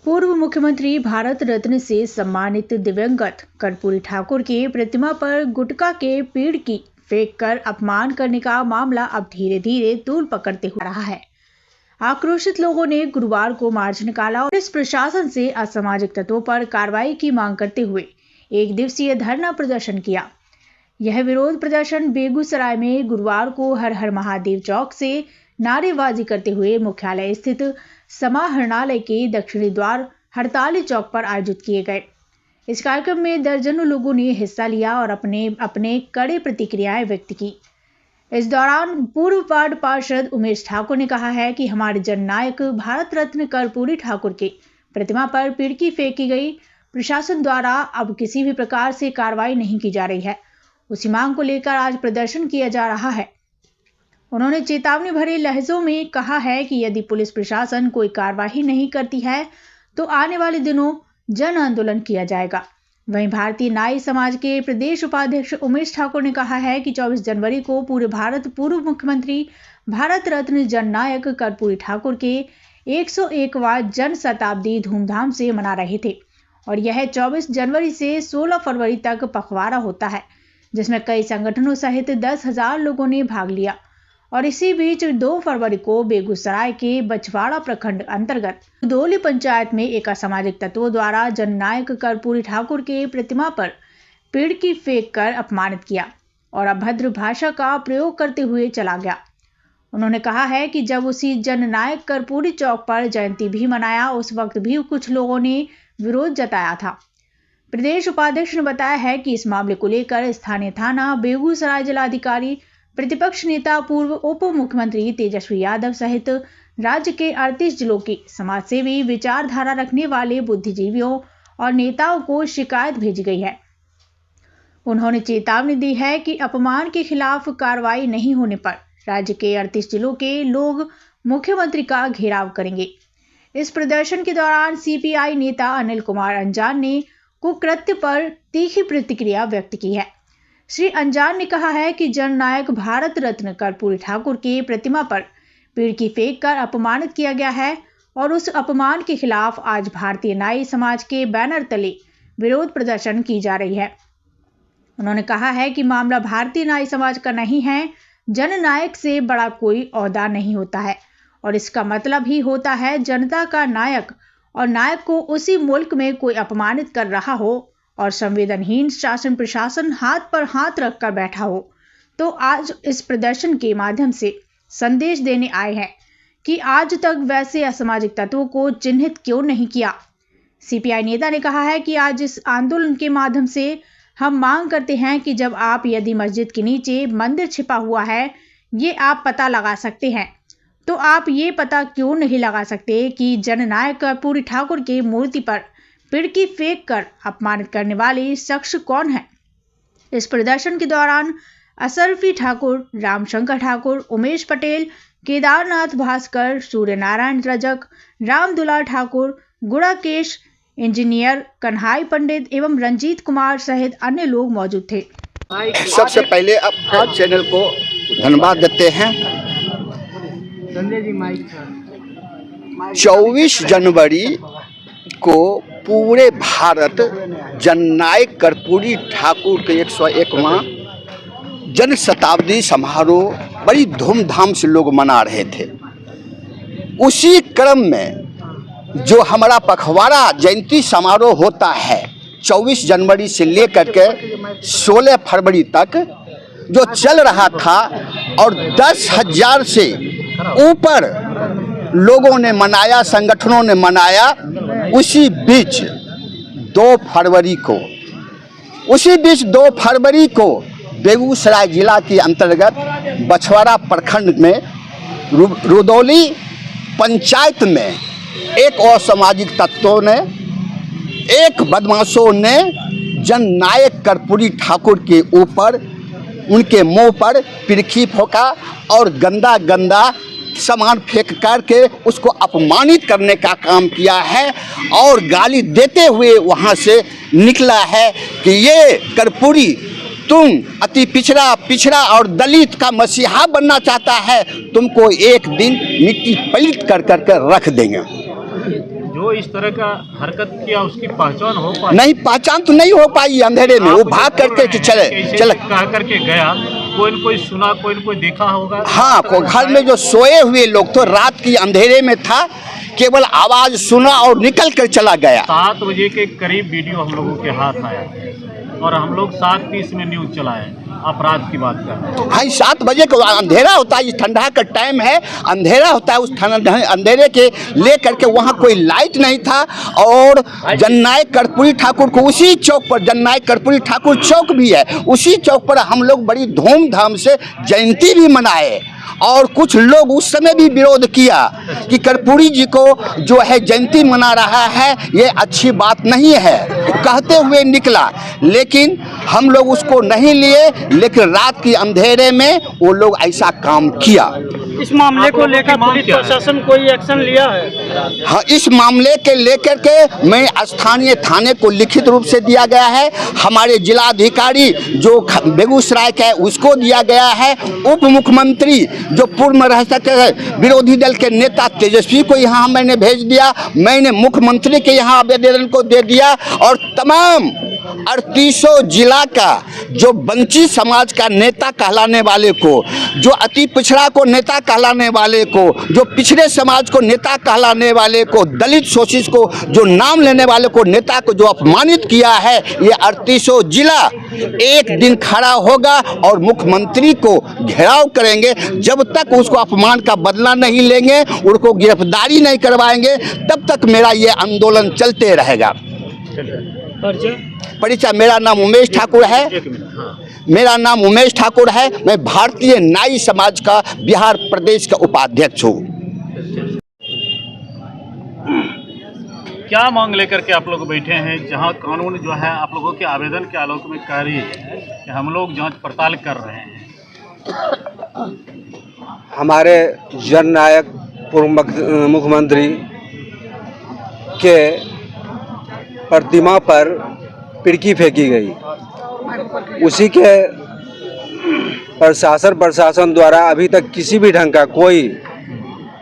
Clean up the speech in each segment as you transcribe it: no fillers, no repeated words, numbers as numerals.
पूर्व मुख्यमंत्री भारत रत्न से सम्मानित दिवंगत कर्पूरी ठाकुर की प्रतिमा पर गुटखा के पेड़ की फेंक कर अपमान करने का मामला अब धीरे धीरे तूल पकड़ते हुए रहा है। आक्रोशित लोगों ने गुरुवार को मार्च निकाला और पुलिस प्रशासन से असामाजिक तत्वों पर कार्रवाई की मांग करते हुए एक दिवसीय धरना प्रदर्शन किया। यह विरोध प्रदर्शन बेगूसराय में गुरुवार को हर हर महादेव चौक से नारेबाजी करते हुए मुख्यालय स्थित समाहरणालय के दक्षिणी द्वार हड़ताली चौक पर आयोजित किए गए। इस कार्यक्रम में दर्जनों लोगों ने हिस्सा लिया और अपने अपने कड़े प्रतिक्रियाएं व्यक्त की। इस दौरान पूर्व वार्ड पार्षद उमेश ठाकुर ने कहा है कि हमारे जननायक भारत रत्न कर्पूरी ठाकुर के प्रतिमा पर पिड़की फेंकी गई। प्रशासन द्वारा अब किसी भी प्रकार से कार्रवाई नहीं की जा रही है। उसी मांग को लेकर आज प्रदर्शन किया जा रहा है। उन्होंने चेतावनी भरे लहजों में कहा है कि यदि पुलिस प्रशासन कोई कार्रवाई नहीं करती है तो आने वाले दिनों जन आंदोलन किया जाएगा। वहीं भारतीय नाई समाज के प्रदेश उपाध्यक्ष उमेश ठाकुर ने कहा है कि 24 जनवरी को पूरे भारत पूर्व मुख्यमंत्री भारत रत्न जननायक कर्पूरी ठाकुर के 101वां जन शताब्दी धूमधाम से मना रहे थे और यह 24 जनवरी से 16 फरवरी तक पखवाड़ा होता है, जिसमें कई संगठनों सहित 10,000 लोगों ने भाग लिया। और इसी बीच 2 फरवरी को बेगूसराय के बछवाड़ा प्रखंड अंतर्गत उदौली पंचायत में एक असामाजिक तत्वों द्वारा जननायक कर्पूरी ठाकुर के प्रतिमा पर पिड़की फेंक कर अपमानित किया और अभद्र भाषा का प्रयोग करते हुए चला गया। उन्होंने कहा है कि जब उसी जननायक कर्पूरी चौक पर जयंती भी मनाया, उस वक्त भी कुछ लोगों ने विरोध जताया था। प्रदेश उपाध्यक्ष ने बताया है कि इस मामले को लेकर स्थानीय थाना बेगूसराय जिलाधिकारी, प्रतिपक्ष नेता पूर्व उप मुख्यमंत्री तेजस्वी यादव सहित राज्य के 38 जिलों के समाजसेवी, विचारधारा रखने वाले बुद्धिजीवियों और नेताओं को शिकायत भेजी गई है। उन्होंने चेतावनी दी है कि अपमान के खिलाफ कार्रवाई नहीं होने पर राज्य के 38 जिलों के लोग मुख्यमंत्री का घेराव करेंगे। इस प्रदर्शन के दौरान सीपीआई नेता अनिल कुमार अंजान ने कुकृत्य पर तीखी प्रतिक्रिया व्यक्त की है। श्री अंजान ने कहा है कि जननायक भारत रत्न कर्पूरी ठाकुर की प्रतिमा पर पिड़की फेंक कर अपमानित किया गया है और उस अपमान के खिलाफ आज भारतीय नाई समाज के बैनर तले विरोध प्रदर्शन की जा रही है। उन्होंने कहा है कि मामला भारतीय नाई समाज का नहीं है। जननायक से बड़ा कोई ओहदा नहीं होता है और इसका मतलब ही होता है जनता का नायक, और नायक को उसी मुल्क में कोई अपमानित कर रहा हो और संवेदनहीन शासन प्रशासन हाथ पर हाथ रखकर बैठा हो। तो आज इस प्रदर्शन के माध्यम से संदेश देने आए हैं कि आज तक वैसे असामाजिक तत्वों को चिन्हित क्यों नहीं किया। सीपीआई नेता ने कहा है कि आज इस आंदोलन के माध्यम से हम मांग करते हैं कि जब आप यदि मस्जिद के नीचे मंदिर छिपा हुआ है, ये आप पता लगा सकते हैं, तो आप ये पता क्यों नहीं लगा सकते कि जननायक कर्पूरी ठाकुर की मूर्ति पर पिड़की फेंक कर अपमानित करने वाले शख्स कौन है। इस प्रदर्शन के दौरान असरफी ठाकुर, रामशंकर ठाकुर, उमेश पटेल, केदारनाथ भास्कर, सूर्यनारायण रजक, रामदुलार ठाकुर, गुड़ाकेश, इंजीनियर कन्हाई पंडित एवं रंजीत कुमार सहित अन्य लोग मौजूद थे। सबसे पहले आप चैनल को धन्यवाद देते हैं। 24 जनवरी को पूरे भारत जननायक कर्पूरी ठाकुर के 101वां जन शताब्दी समारोह बड़ी धूमधाम से लोग मना रहे थे। उसी क्रम में जो हमारा पखवाड़ा जयंती समारोह होता है 24 जनवरी से लेकर के 16 फरवरी तक जो चल रहा था और 10,000 से ऊपर लोगों ने मनाया, संगठनों ने मनाया। उसी बीच 2 फरवरी को बेगूसराय जिला के अंतर्गत बछवाड़ा प्रखंड में रुदौली पंचायत में एक असामाजिक तत्वों ने, एक बदमाशों ने जननायक कर्पूरी ठाकुर के ऊपर, उनके मुंह पर पिड़की फोका और गंदा गंदा सामान फेंक करके उसको अपमानित करने का काम किया है और गाली देते हुए वहाँ से निकला है कि ये कर्पूरी तुम अति पिछड़ा और दलित का मसीहा बनना चाहता है, तुमको एक दिन मिट्टी पलट कर रख देंगे। जो इस तरह का हरकत किया उसकी पहचान हो पाई? नहीं, पहचान तो नहीं हो पाई अंधेरे में, वो भाग करके कि चले कह करके गया, कोई न कोई सुना, कोई न कोई देखा होगा। हाँ, घर में जो सोए हुए लोग तो रात की अंधेरे में था, केवल आवाज सुना और निकल कर चला गया। 7 बजे के करीब वीडियो हम लोगों के हाथ आया और हम लोग 7:30 में न्यूज चलाए, अपराध की बात कर रहे हैं। हाँ, 7 बजे को अंधेरा होता है, ठंडा का टाइम है, अंधेरा होता है। उस अंधेरे के लेकर के वहाँ कोई लाइट नहीं था और जननायक कर्पूरी ठाकुर को उसी चौक पर, जननायक कर्पूरी ठाकुर चौक भी है, उसी चौक पर हम लोग बड़ी धूमधाम से जयंती भी मनाए। और कुछ लोग उस समय भी विरोध किया कि कर्पूरी जी को जो है जयंती मना रहा है, ये अच्छी बात नहीं है कहते हुए निकला, लेकिन हम लोग उसको नहीं लिए। लेकिन रात की अंधेरे में वो लोग ऐसा काम किया। इस मामले को लेकर पुलिस प्रशासन कोई एक्शन लिया है? हाँ, इस मामले के लेकर के मैं स्थानीय थाने को लिखित रूप से दिया गया है, हमारे जिलाधिकारी जो बेगूसराय का है उसको दिया गया है, उप मुख्यमंत्री जो पूर्व में रह सके विरोधी दल के नेता तेजस्वी को यहाँ मैंने भेज दिया, मैंने मुख्यमंत्री के यहाँ आवेदन को दे दिया और तमाम 38 जिला का जो वंचित समाज का नेता कहलाने वाले को, जो अति पिछड़ा को नेता कहलाने वाले को, जो पिछड़े समाज को नेता कहलाने वाले को, दलित शोषित को जो नाम लेने वाले को नेता को जो अपमानित किया है, ये 38 जिला एक दिन खड़ा होगा और मुख्यमंत्री को घेराव करेंगे। जब तक उसको अपमान का बदला नहीं लेंगे, उनको गिरफ्तारी नहीं करवाएंगे, तब तक मेरा ये आंदोलन चलते रहेगा। परिचय, मेरा नाम उमेश ठाकुर है। मेरा नाम उमेश ठाकुर है। मैं भारतीय नाई समाज का बिहार प्रदेश का उपाध्यक्ष हूँ। क्या मांग लेकर के आप लोग बैठे हैं, जहां कानून जो है आप लोगों के आवेदन के आलोक में कह रही है कि हम लोग जांच पड़ताल कर रहे हैं? हमारे जननायक पूर्व मुख्यमंत्री के प्रतिमा पर पिड़की फेंकी गई, उसी के प्रशासन द्वारा अभी तक किसी भी ढंग का कोई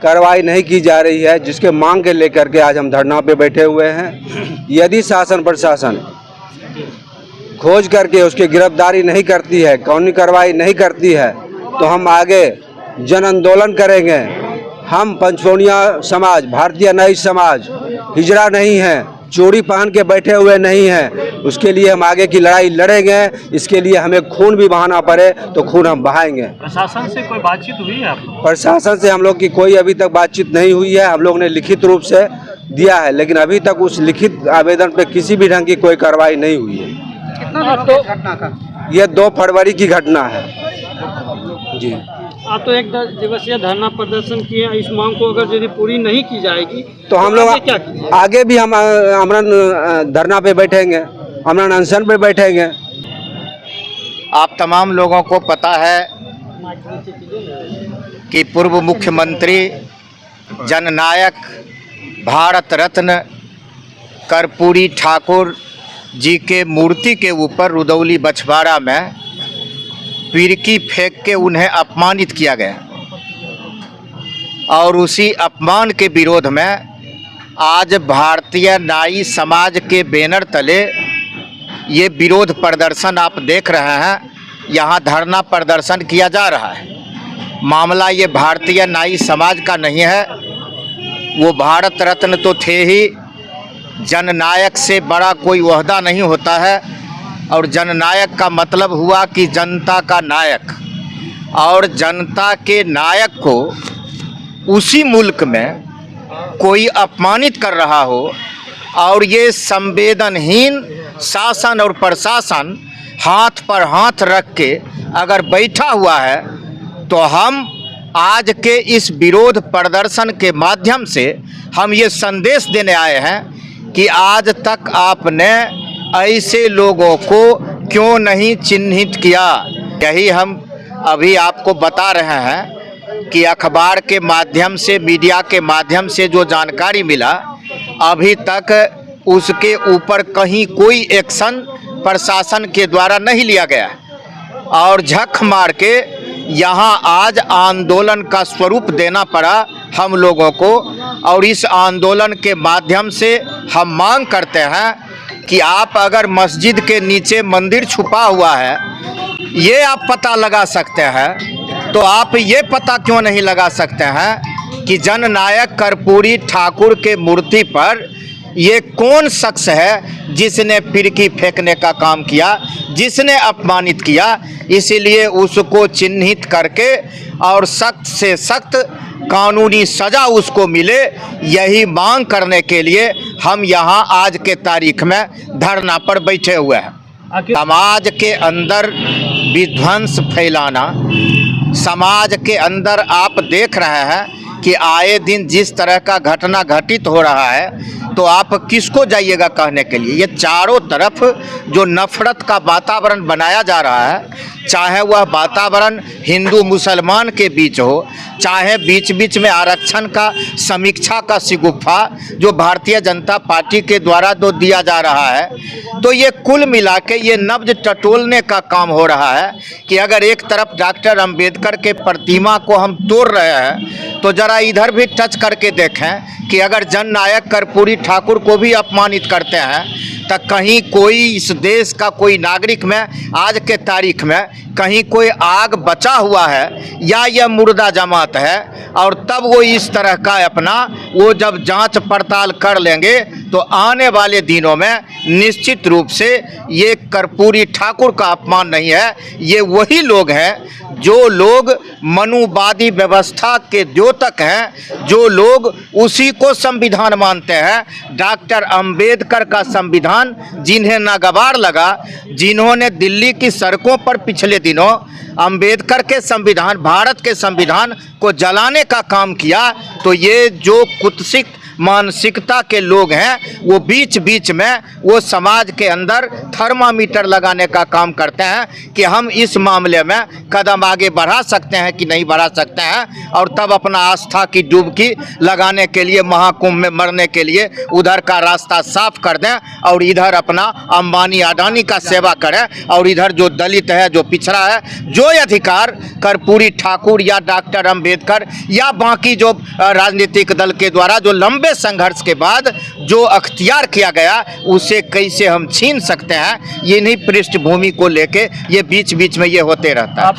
कार्रवाई नहीं की जा रही है, जिसके मांग के लेकर के आज हम धरना पे बैठे हुए हैं। यदि शासन प्रशासन खोज करके उसकी गिरफ्तारी नहीं करती है, कानूनी कार्रवाई नहीं करती है, तो हम आगे जन आंदोलन करेंगे। हम पंचकोनिया समाज, भारतीय नाई समाज हिजड़ा नहीं है, चोरी पहन के बैठे हुए नहीं हैं। उसके लिए हम आगे की लड़ाई लड़ेंगे। इसके लिए हमें खून भी बहाना पड़े तो खून हम बहाएंगे। प्रशासन से कोई बातचीत हुई है आप लोग? प्रशासन से हम लोग की कोई अभी तक बातचीत नहीं हुई है। हम लोग ने लिखित रूप से दिया है, लेकिन अभी तक उस लिखित आवेदन पे किसी भी ढंग की कोई कार्रवाई नहीं हुई है। घटना का ये 2 फरवरी की घटना है जी। आप तो 1 दिवसीय धरना प्रदर्शन किए, इस मांग को अगर यदि पूरी नहीं की जाएगी तो हम लोग क्या आगे भी हम आमरण धरना पे बैठेंगे, आमरण अनशन पे बैठेंगे। आप तमाम लोगों को पता है कि पूर्व मुख्यमंत्री जननायक भारत रत्न कर्पूरी ठाकुर जी के मूर्ति के ऊपर रुदौली बछवाड़ा में पिरकी फेंक के उन्हें अपमानित किया गया और उसी अपमान के विरोध में आज भारतीय नाई समाज के बैनर तले ये विरोध प्रदर्शन आप देख रहे हैं। यहाँ धरना प्रदर्शन किया जा रहा है। मामला ये भारतीय नाई समाज का नहीं है, वो भारत रत्न तो थे ही, जननायक से बड़ा कोई ओहदा नहीं होता है। और जननायक का मतलब हुआ कि जनता का नायक, और जनता के नायक को उसी मुल्क में कोई अपमानित कर रहा हो और ये संवेदनहीन शासन और प्रशासन हाथ पर हाथ रख के अगर बैठा हुआ है, तो हम आज के इस विरोध प्रदर्शन के माध्यम से हम ये संदेश देने आए हैं कि आज तक आपने ऐसे लोगों को क्यों नहीं चिन्हित किया। यही हम अभी आपको बता रहे हैं कि अखबार के माध्यम से, मीडिया के माध्यम से जो जानकारी मिला, अभी तक उसके ऊपर कहीं कोई एक्शन प्रशासन के द्वारा नहीं लिया गया और झक मार के यहाँ आज आंदोलन का स्वरूप देना पड़ा। हम लोगों को, और इस आंदोलन के माध्यम से हम मांग करते हैं कि आप अगर मस्जिद के नीचे मंदिर छुपा हुआ है ये आप पता लगा सकते हैं, तो आप ये पता क्यों नहीं लगा सकते हैं कि जननायक कर्पूरी ठाकुर के मूर्ति पर ये कौन शख्स है जिसने फिरकी फेंकने का काम किया, जिसने अपमानित किया। इसीलिए उसको चिन्हित करके और सख्त से सख्त कानूनी सज़ा उसको मिले, यही मांग करने के लिए हम यहाँ आज के तारीख में धरना पर बैठे हुए हैं। समाज के अंदर विध्वंस फैलाना, समाज के अंदर आप देख रहे हैं कि आए दिन जिस तरह का घटना घटित हो रहा है, तो आप किसको जाइएगा कहने के लिए। ये चारों तरफ जो नफरत का वातावरण बनाया जा रहा है, चाहे वह वातावरण हिंदू मुसलमान के बीच हो, चाहे बीच बीच में आरक्षण का समीक्षा का शिगुफा जो भारतीय जनता पार्टी के द्वारा जो दिया जा रहा है, तो ये कुल मिला के ये नब्ज टटोलने का काम हो रहा है कि अगर एक तरफ डॉक्टर अंबेडकर के प्रतिमा को हम तोड़ रहे हैं, तो ज़रा इधर भी टच करके देखें कि अगर जननायक कर्पूरी ठाकुर को भी अपमानित करते हैं, तो कहीं कोई इस देश का कोई नागरिक में आज के तारीख में कहीं कोई आग बचा हुआ है या यह मुर्दा जमात है, और तब वो इस तरह का अपना वो जब जांच पड़ताल कर लेंगे तो आने वाले दिनों में निश्चित रूप से ये कर्पूरी ठाकुर का अपमान नहीं है, ये वही लोग हैं जो लोग मनुवादी व्यवस्था के द्योतक हैं, जो लोग उसी को संविधान मानते हैं। डॉक्टर अंबेडकर का संविधान जिन्हें नागवार लगा, जिन्होंने दिल्ली की सड़कों पर पिछले दिनों अंबेडकर के संविधान, भारत के संविधान को जलाने का काम किया, तो ये जो कुत्सित मानसिकता के लोग हैं वो बीच बीच में वो समाज के अंदर थर्मामीटर लगाने का काम करते हैं कि हम इस मामले में कदम आगे बढ़ा सकते हैं कि नहीं बढ़ा सकते हैं, और तब अपना आस्था की डुबकी लगाने के लिए, महाकुंभ में मरने के लिए उधर का रास्ता साफ कर दें और इधर अपना अंबानी अडानी का सेवा करें, और इधर जो दलित है, जो पिछड़ा है, जो अधिकार कर्पूरी ठाकुर या डॉक्टर अंबेडकर या बाकी जो राजनीतिक दल के द्वारा जो लंबे संघर्ष के बाद जो अख्तियार किया गया, उसे कैसे हम छीन सकते हैं। ये नहीं पृष्ठभूमि को लेके ये बीच बीच में ये होते रहता है।